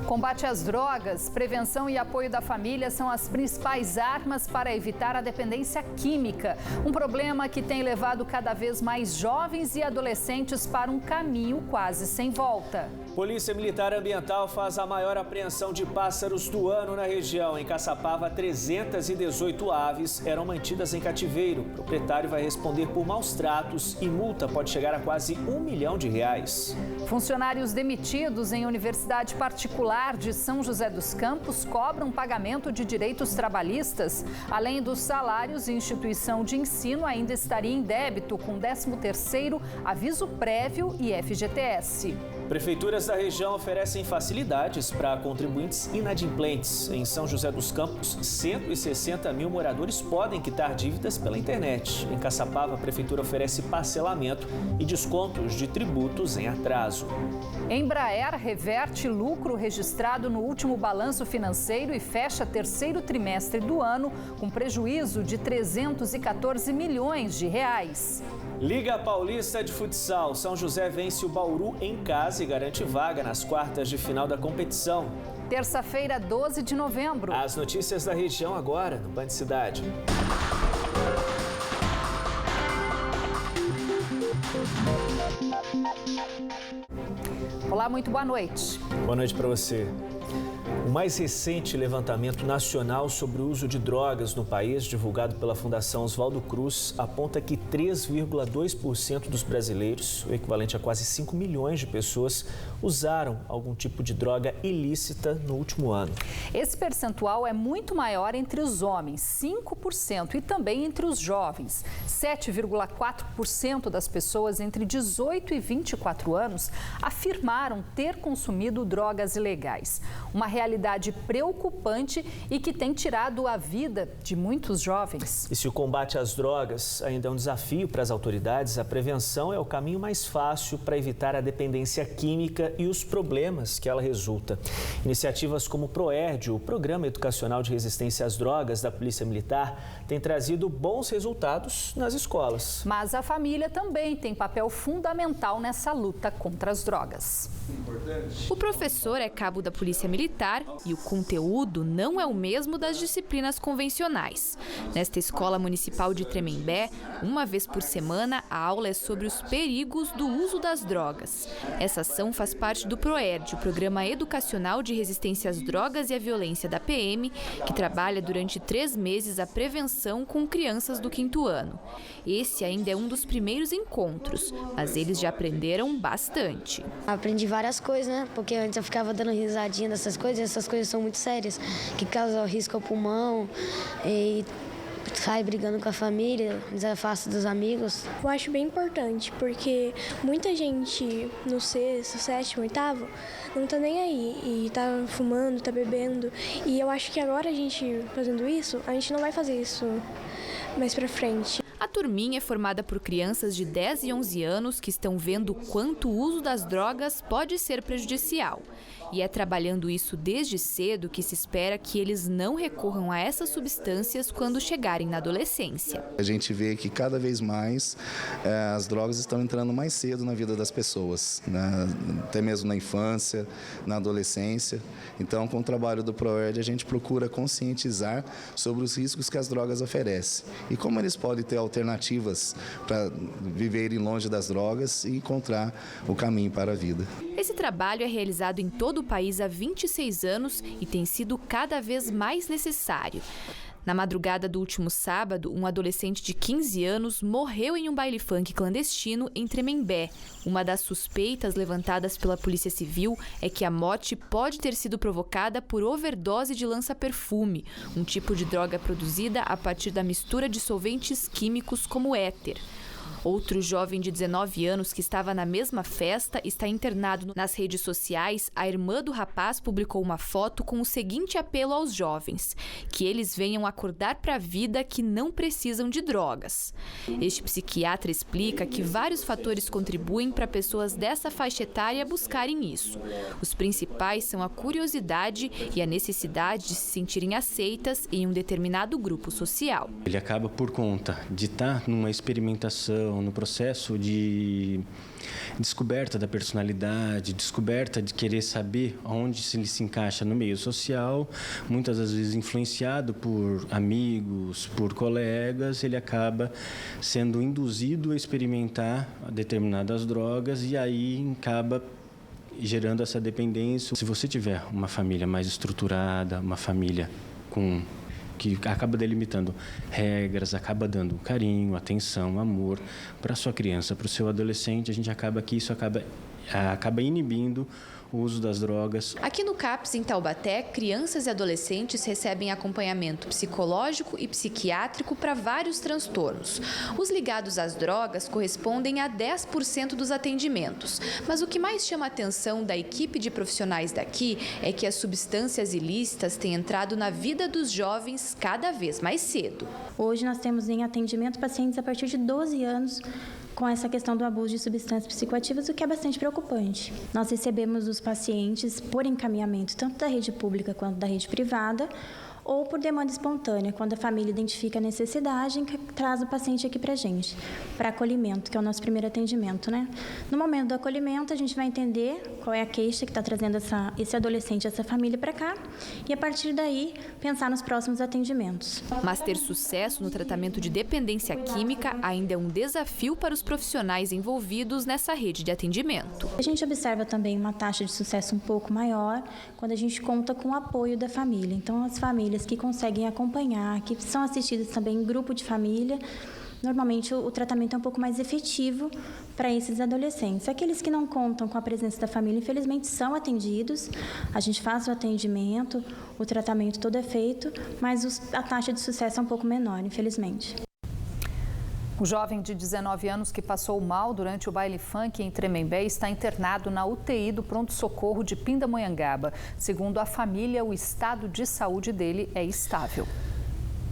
Combate às drogas, prevenção e apoio da família são as principais armas para evitar a dependência química. Um problema que tem levado cada vez mais jovens e adolescentes para um caminho quase sem volta. Polícia Militar Ambiental faz a maior apreensão de pássaros do ano na região. Em Caçapava, 318 aves eram mantidas em cativeiro. O proprietário vai responder por maus tratos e multa pode chegar a quase R$1 milhão. Funcionários demitidos em universidade particular de São José dos Campos cobram pagamento de direitos trabalhistas. Além dos salários, a instituição de ensino ainda estaria em débito com 13º, aviso prévio e FGTS. Prefeituras da região oferecem facilidades para contribuintes inadimplentes. Em São José dos Campos, 160 mil moradores podem quitar dívidas pela internet. Em Caçapava, a prefeitura oferece parcelamento e descontos de tributos em atraso. Embraer reverte lucro registrado no último balanço financeiro e fecha terceiro trimestre do ano com prejuízo de R$314 milhões. Liga Paulista de Futsal. São José vence o Bauru em casa e garante vaga nas quartas de final da competição. Terça-feira, 12 de novembro. As notícias da região agora no Band Cidade. Olá, muito boa noite. Boa noite para você. O mais recente levantamento nacional sobre o uso de drogas no país, divulgado pela Fundação Oswaldo Cruz, aponta que 3,2% dos brasileiros, o equivalente a quase 5 milhões de pessoas, usaram algum tipo de droga ilícita no último ano. Esse percentual é muito maior entre os homens, 5%, e também entre os jovens. 7,4% das pessoas entre 18 e 24 anos afirmaram ter consumido drogas ilegais. Uma realidade preocupante e que tem tirado a vida de muitos jovens. E se o combate às drogas ainda é um desafio para as autoridades, a prevenção é o caminho mais fácil para evitar a dependência química e os problemas que ela resulta. Iniciativas como o PROERD, o Programa Educacional de Resistência às Drogas da Polícia Militar, têm trazido bons resultados nas escolas. Mas a família também tem papel fundamental nessa luta contra as drogas. O professor é cabo da Polícia Militar e o conteúdo não é o mesmo das disciplinas convencionais. Nesta escola municipal de Tremembé, uma vez por semana, a aula é sobre os perigos do uso das drogas. Essa ação faz parte do PROERD, o Programa Educacional de Resistência às Drogas e à Violência da PM, que trabalha durante 3 meses a prevenção com crianças do 5º ano. Esse ainda é um dos primeiros encontros, mas eles já aprenderam bastante. Aprendi várias coisas, né? Porque antes eu ficava dando risadinha dessas coisas, e essas coisas são muito sérias, que causam risco ao pulmão e sai brigando com a família, desafasta dos amigos. Eu acho bem importante, porque muita gente no 6º, 7º, 8º não tá nem aí e tá fumando, tá bebendo. E eu acho que agora a gente fazendo isso, a gente não vai fazer isso mais pra frente. A turminha é formada por crianças de 10 e 11 anos que estão vendo quanto o uso das drogas pode ser prejudicial. E é trabalhando isso desde cedo que se espera que eles não recorram a essas substâncias quando chegarem na adolescência. A gente vê que cada vez mais as drogas estão entrando mais cedo na vida das pessoas, né? Até mesmo na infância, na adolescência. Então, com o trabalho do PROERD, a gente procura conscientizar sobre os riscos que as drogas oferecem e como eles podem ter alternativas para viverem longe das drogas e encontrar o caminho para a vida. Esse trabalho é realizado em todo o país há 26 anos e tem sido cada vez mais necessário. Na madrugada do último sábado, um adolescente de 15 anos morreu em um baile funk clandestino em Tremembé. Uma das suspeitas levantadas pela Polícia Civil é que a morte pode ter sido provocada por overdose de lança-perfume, um tipo de droga produzida a partir da mistura de solventes químicos como éter. Outro jovem de 19 anos que estava na mesma festa está internado. Nas redes sociais, a irmã do rapaz publicou uma foto com o seguinte apelo aos jovens: que eles venham acordar para a vida, que não precisam de drogas. Este psiquiatra explica que vários fatores contribuem para pessoas dessa faixa etária buscarem isso. Os principais são a curiosidade e a necessidade de se sentirem aceitas em um determinado grupo social. Ele acaba por conta de estar numa experimentação, estão no processo de descoberta da personalidade, descoberta de querer saber onde ele se encaixa no meio social, muitas das vezes influenciado por amigos, por colegas, ele acaba sendo induzido a experimentar determinadas drogas e aí acaba gerando essa dependência. Se você tiver uma família mais estruturada, uma família que acaba delimitando regras, acaba dando carinho, atenção, amor para a sua criança, para o seu adolescente, a gente acaba que isso acaba inibindo o uso das drogas. Aqui no CAPS, em Taubaté, crianças e adolescentes recebem acompanhamento psicológico e psiquiátrico para vários transtornos. Os ligados às drogas correspondem a 10% dos atendimentos. Mas o que mais chama a atenção da equipe de profissionais daqui é que as substâncias ilícitas têm entrado na vida dos jovens cada vez mais cedo. Hoje nós temos em atendimento pacientes a partir de 12 anos com essa questão do abuso de substâncias psicoativas, o que é bastante preocupante. Nós recebemos os pacientes por encaminhamento tanto da rede pública quanto da rede privada, ou por demanda espontânea, quando a família identifica a necessidade e traz o paciente aqui para a gente, para acolhimento, que é o nosso primeiro atendimento, né? No momento do acolhimento, a gente vai entender qual é a queixa que está trazendo esse adolescente, essa família para cá, e a partir daí, pensar nos próximos atendimentos. Mas ter sucesso no tratamento de dependência química ainda é um desafio para os profissionais envolvidos nessa rede de atendimento. A gente observa também uma taxa de sucesso um pouco maior quando a gente conta com o apoio da família. Então, as famílias que conseguem acompanhar, que são assistidas também em grupo de família, normalmente o tratamento é um pouco mais efetivo para esses adolescentes. Aqueles que não contam com a presença da família, infelizmente, são atendidos, a gente faz o atendimento, o tratamento todo é feito, mas a taxa de sucesso é um pouco menor, infelizmente. O jovem de 19 anos que passou mal durante o baile funk em Tremembé está internado na UTI do pronto-socorro de Pindamonhangaba. Segundo a família, o estado de saúde dele é estável.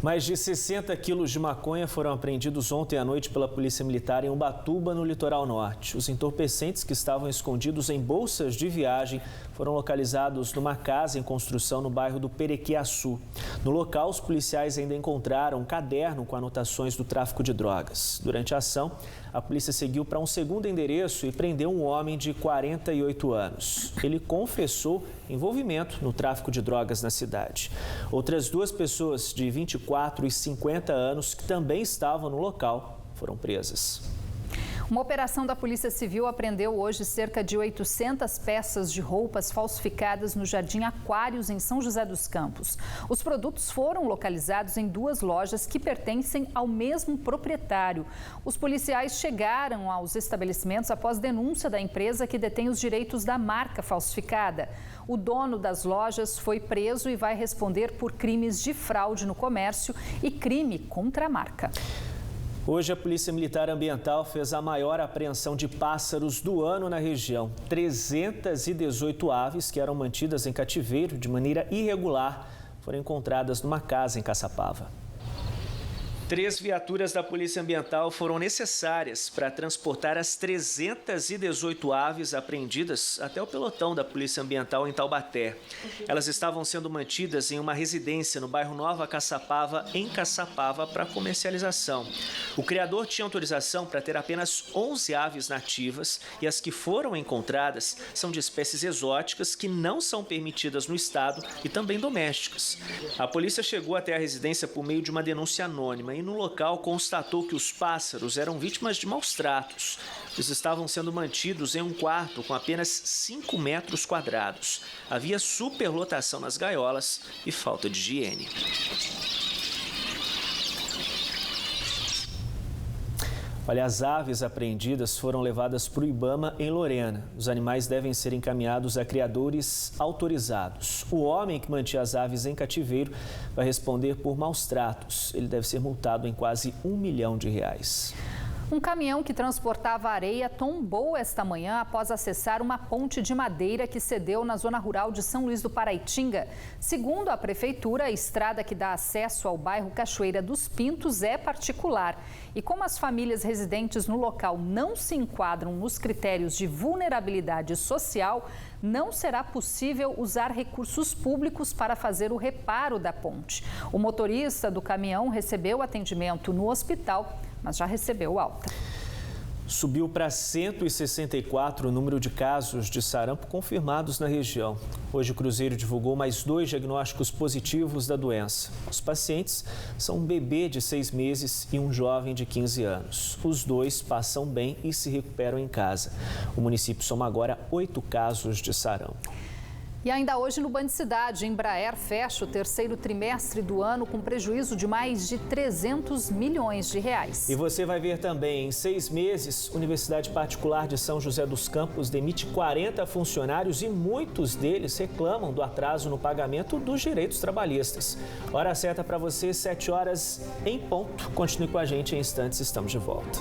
Mais de 60 quilos de maconha foram apreendidos ontem à noite pela Polícia Militar em Ubatuba, no litoral norte. Os entorpecentes que estavam escondidos em bolsas de viagem foram localizados numa casa em construção no bairro do Perequiaçu. No local, os policiais ainda encontraram um caderno com anotações do tráfico de drogas. Durante a ação, a polícia seguiu para um segundo endereço e prendeu um homem de 48 anos. Ele confessou envolvimento no tráfico de drogas na cidade. Outras duas pessoas de 24 e 50 anos que também estavam no local foram presas. Uma operação da Polícia Civil apreendeu hoje cerca de 800 peças de roupas falsificadas no Jardim Aquários, em São José dos Campos. Os produtos foram localizados em duas lojas que pertencem ao mesmo proprietário. Os policiais chegaram aos estabelecimentos após denúncia da empresa que detém os direitos da marca falsificada. O dono das lojas foi preso e vai responder por crimes de fraude no comércio e crime contra a marca. Hoje, a Polícia Militar Ambiental fez a maior apreensão de pássaros do ano na região. 318 aves que eram mantidas em cativeiro de maneira irregular foram encontradas numa casa em Caçapava. 3 viaturas da Polícia Ambiental foram necessárias para transportar as 318 aves apreendidas até o pelotão da Polícia Ambiental em Taubaté. Elas estavam sendo mantidas em uma residência no bairro Nova Caçapava, em Caçapava, para comercialização. O criador tinha autorização para ter apenas 11 aves nativas e as que foram encontradas são de espécies exóticas que não são permitidas no estado e também domésticas. A polícia chegou até a residência por meio de uma denúncia anônima e no local constatou que os pássaros eram vítimas de maus tratos. Eles estavam sendo mantidos em um quarto com apenas 5 metros quadrados. Havia superlotação nas gaiolas e falta de higiene. Olha, as aves apreendidas foram levadas para o Ibama, em Lorena. Os animais devem ser encaminhados a criadores autorizados. O homem que mantinha as aves em cativeiro vai responder por maus tratos. Ele deve ser multado em quase R$1 milhão. Um caminhão que transportava areia tombou esta manhã após acessar uma ponte de madeira que cedeu na zona rural de São Luís do Paraitinga. Segundo a prefeitura, a estrada que dá acesso ao bairro Cachoeira dos Pintos é particular. E como as famílias residentes no local não se enquadram nos critérios de vulnerabilidade social, não será possível usar recursos públicos para fazer o reparo da ponte. O motorista do caminhão recebeu atendimento no hospital, mas já recebeu alta. Subiu para 164 o número de casos de sarampo confirmados na região. Hoje o Cruzeiro divulgou mais 2 diagnósticos positivos da doença. Os pacientes são um bebê de 6 meses e um jovem de 15 anos. Os 2 passam bem e se recuperam em casa. O município soma agora 8 casos de sarampo. E ainda hoje no Band Cidade, Embraer fecha o 3º trimestre do ano com prejuízo de mais de 300 milhões de reais. E você vai ver também, em 6 meses, Universidade Particular de São José dos Campos demite 40 funcionários e muitos deles reclamam do atraso no pagamento dos direitos trabalhistas. Hora certa para você, 7 horas em ponto. Continue com a gente, em instantes estamos de volta.